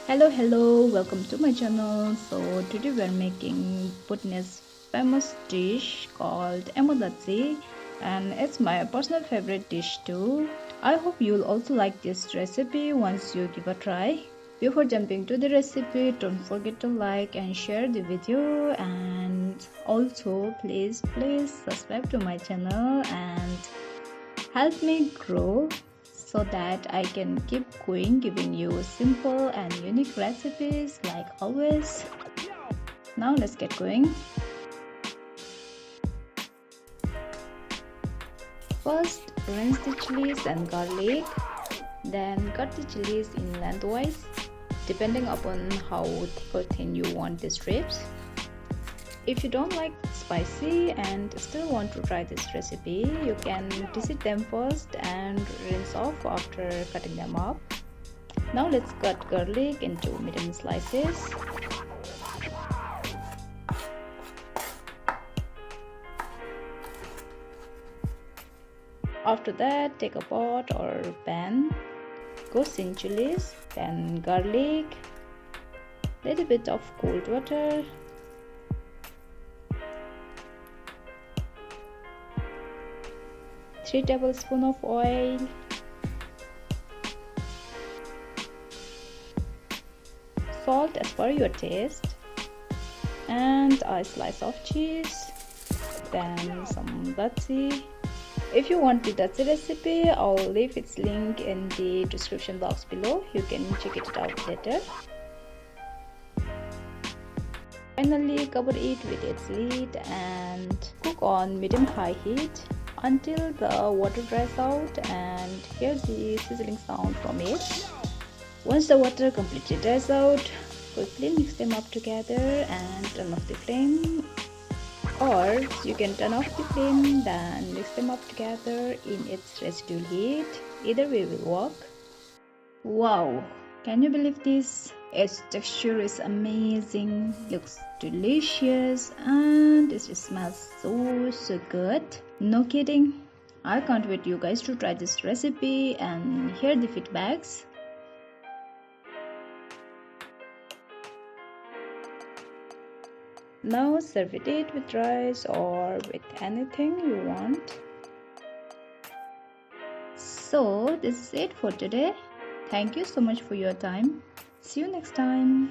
Hello, welcome to my channel. So today we are making Bhutanese famous dish called Ema Datshi, and it's my personal favorite dish too. I hope you'll also like this recipe once you give a try. Before jumping to the recipe, don't forget to like and share the video, and also please subscribe to my channel and help me grow so that I can keep going giving you simple and unique recipes like always. Now let's get going. First, rinse the chilies and garlic, then cut the chilies in lengthwise depending upon how thick or thin you want the strips. If you don't like spicy and still want to try this recipe, you can deseed them first and rinse off after cutting them up. Now let's cut garlic into medium slices. After that, take a pot or pan, goes in chilies, then garlic, little bit of cold water, three tablespoons of oil, salt as per your taste, and a slice of cheese, then some datshi. If you want the datshi recipe, I'll leave its link in the description box below. You can check it out later. Finally, cover it with its lid and cook on medium-high heat until the water dries out and hear the sizzling sound from it. Once the water completely dries out, quickly mix them up together and turn off the flame. Or you can turn off the flame, then mix them up together in its residual heat. Either way will work. Wow! Can you believe this? Its texture is amazing, looks delicious, and it smells so good. No kidding. I can't wait you guys to try this recipe and hear the feedbacks. Now serve it with rice or with anything you want. So this is it for today. Thank you so much for your time. See you next time.